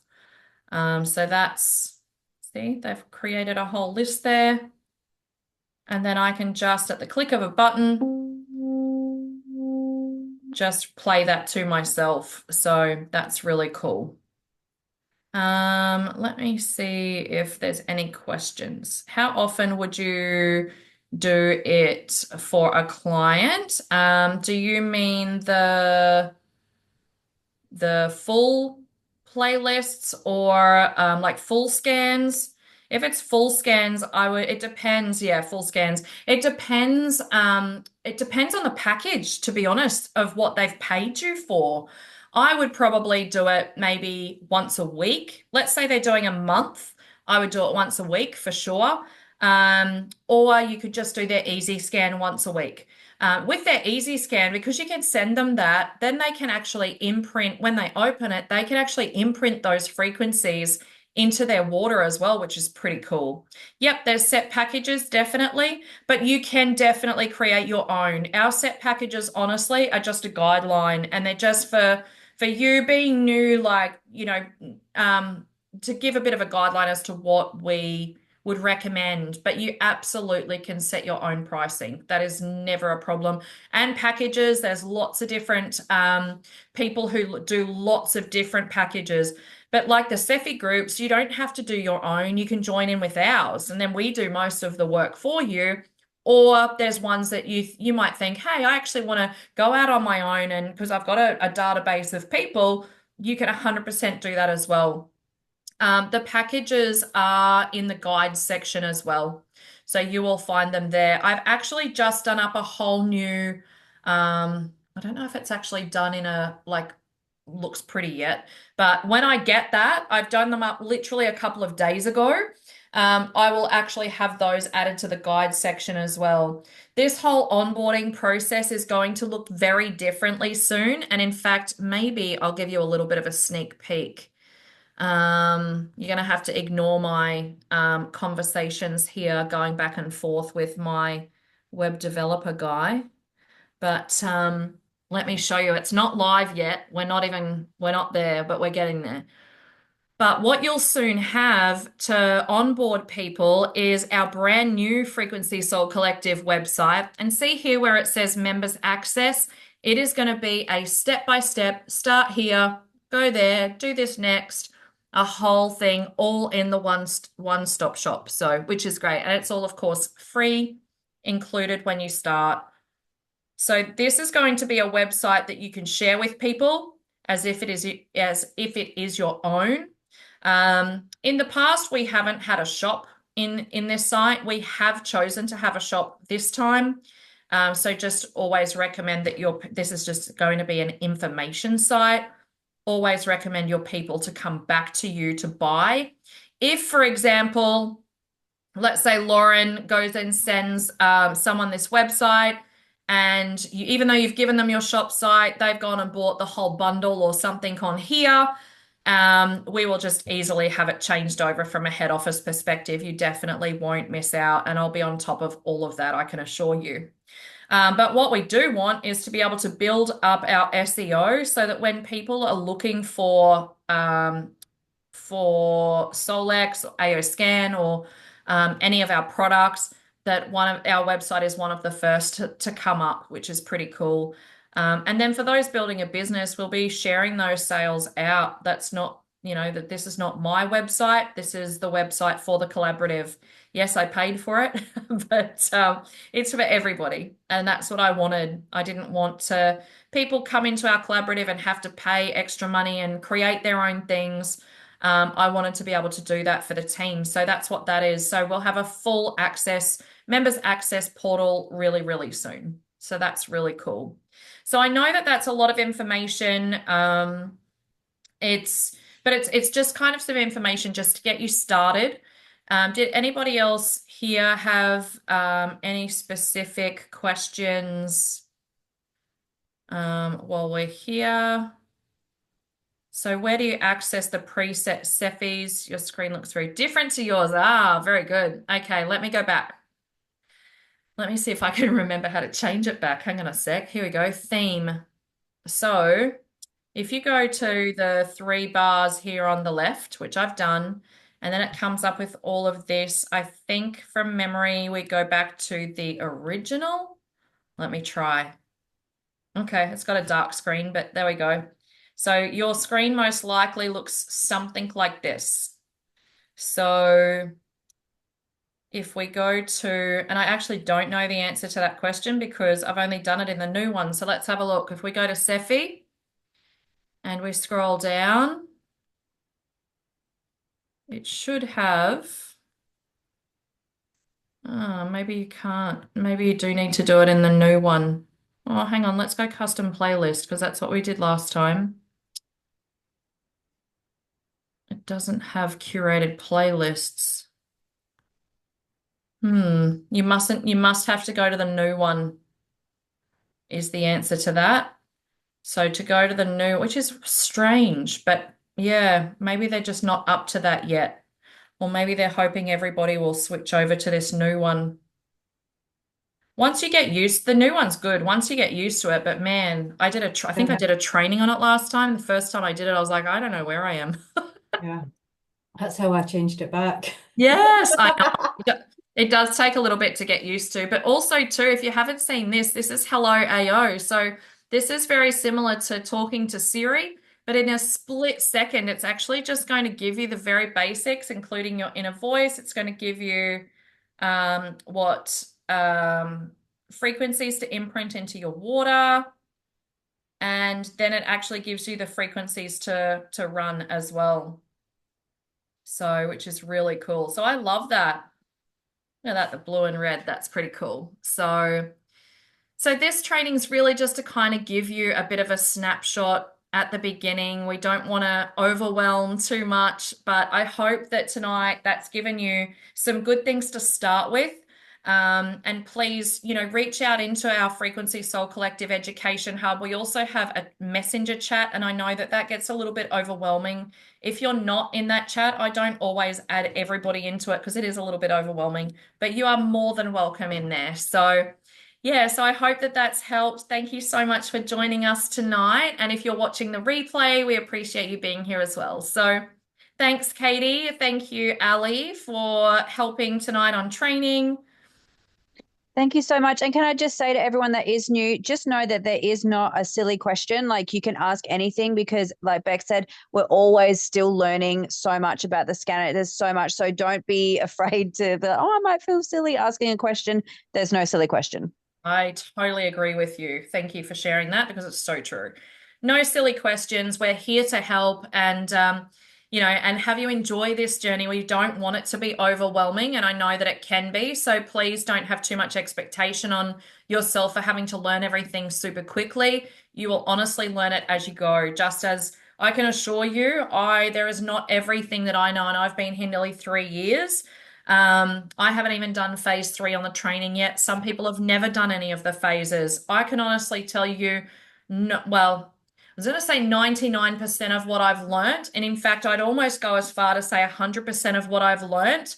So see, they've created a whole list there. And then I can just, at the click of a button, just play that to myself. So that's really cool. Let me see if there's any questions. How often would you do it for a client? Do you mean the full playlists or like full scans? If it's full scans, it depends. Yeah, full scans. It depends on the package, to be honest, of what they've paid you for. I would probably do it maybe once a week. Let's say they're doing a month. I would do it once a week for sure. Or you could just do their easy scan once a week. With their easy scan, because you can send them that, then they can actually imprint, when they open it, they can actually imprint those frequencies into their water as well, which is pretty cool. Yep, there's set packages, definitely, but you can definitely create your own. Our set packages, honestly, are just a guideline, and they're just for you being new, like, to give a bit of a guideline as to what we would recommend, but you absolutely can set your own pricing. That is never a problem. And packages, there's lots of different people who do lots of different packages. But like the Cephi groups, you don't have to do your own. You can join in with ours, and then we do most of the work for you. Or there's ones that you might think, hey, I actually want to go out on my own, and because I've got a database of people, you can 100% do that as well. The packages are in the guide section as well. So you will find them there. I've actually just done up a whole new, I don't know if it's actually done in a like looks pretty yet, but when I get that, I've done them up literally a couple of days ago. I will actually have those added to the guide section as well. This whole onboarding process is going to look very differently soon. And in fact, maybe I'll give you a little bit of a sneak peek. You're going to have to ignore my conversations here going back and forth with my web developer guy. But let me show you. It's not live yet. We're not there, but we're getting there. But what you'll soon have to onboard people is our brand new Frequency Soul Collective website. And see here where it says members access. It is going to be a step-by-step, start here, go there, do this next, a whole thing all in the one-stop shop. So, which is great. And it's all, of course, free, included when you start. So this is going to be a website that you can share with people as if it is your own. In the past, we haven't had a shop in this site. We have chosen to have a shop this time. So just always recommend that this is just going to be an information site. Always recommend your people to come back to you to buy. If, for example, let's say Lauren goes and sends someone this website, and even though you've given them your shop site, they've gone and bought the whole bundle or something on here, we will just easily have it changed over from a head office perspective. You definitely won't miss out, and I'll be on top of all of that, I can assure you. But what we do want is to be able to build up our SEO so that when people are looking for Solex, AOScan, or any of our products, that one of our website is one of the first to come up, which is pretty cool. And then for those building a business, we'll be sharing those sales out. That's not, that this is not my website. This is the website for the collaborative. Yes, I paid for it, but it's for everybody. And that's what I wanted. I didn't want people come into our collaborative and have to pay extra money and create their own things. I wanted to be able to do that for the team. So that's what that is. So we'll have a full members access portal really, really soon. So that's really cool. So I know that that's a lot of information. It's just kind of some information just to get you started. Did anybody else here have any specific questions while we're here? So where do you access the preset Cephis? Your screen looks very different to yours. Ah, very good. Okay, let me go back. Let me see if I can remember how to change it back. Hang on a sec. Here we go. Theme. So if you go to the 3 bars here on the left, which I've done, And then it comes up with all of this. I think from memory, we go back to the original. Let me try. Okay, it's got a dark screen, but there we go. So your screen most likely looks something like this. So if we go to, and I actually don't know the answer to that question because I've only done it in the new one. So let's have a look. If we go to Cephi and we scroll down, it should have, oh, maybe you can't. Maybe you do need to do it in the new one. Oh, hang on, let's go custom playlist because that's what we did last time. It doesn't have curated playlists. You must have to go to the new one is the answer to that. So to go to the new, which is strange, but yeah, maybe they're just not up to that yet. Or maybe they're hoping everybody will switch over to this new one. Once you get used, the new one's good. Once you get used to it, but man, I think I did a training on it last time. The first time I did it, I was like, I don't know where I am. Yeah, that's how I changed it back. Yes, I know. It does take a little bit to get used to, but also too, if you haven't seen this is Hello AO. So this is very similar to talking to Siri, but in a split second, it's actually just going to give you the very basics, including your inner voice. It's going to give you what frequencies to imprint into your water. And then it actually gives you the frequencies to run as well. So, which is really cool. So I love that. Look at that, the blue and red, that's pretty cool. So this training is really just to kind of give you a bit of a snapshot at the beginning. We don't want to overwhelm too much, but I hope that tonight that's given you some good things to start with. And please, reach out into our Frequency Soul Collective Education Hub. We also have a messenger chat, and I know that that gets a little bit overwhelming. If you're not in that chat, I don't always add everybody into it because it is a little bit overwhelming, but you are more than welcome in there. So yeah, so I hope that that's helped. Thank you so much for joining us tonight. And if you're watching the replay, we appreciate you being here as well. So thanks, Katie. Thank you, Ali, for helping tonight on training. Thank you so much. And can I just say to everyone that is new, just know that there is not a silly question. Like you can ask anything because like Beck said, we're always still learning so much about the scanner. There's so much. So don't be afraid to be, I might feel silly asking a question. There's no silly question. I totally agree with you. Thank you for sharing that because it's so true. No silly questions. We're here to help and have you enjoy this journey. We don't want it to be overwhelming, and I know that it can be. So please don't have too much expectation on yourself for having to learn everything super quickly. You will honestly learn it as you go. Just as I can assure you, there is not everything that I know, and I've been here nearly 3 years. I haven't even done phase 3 on the training yet. Some people have never done any of the phases. I can honestly tell you, no, well, I was going to say 99% of what I've learnt. And in fact, I'd almost go as far to say 100% of what I've learnt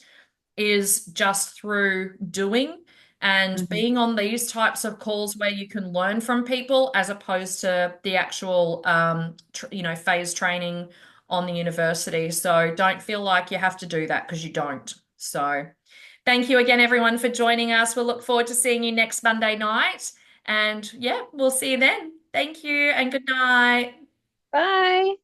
is just through doing and being on these types of calls where you can learn from people as opposed to the actual, phase training on the university. So don't feel like you have to do that because you don't. So thank you again, everyone, for joining us. We'll look forward to seeing you next Monday night. And yeah, we'll see you then. Thank you and good night. Bye.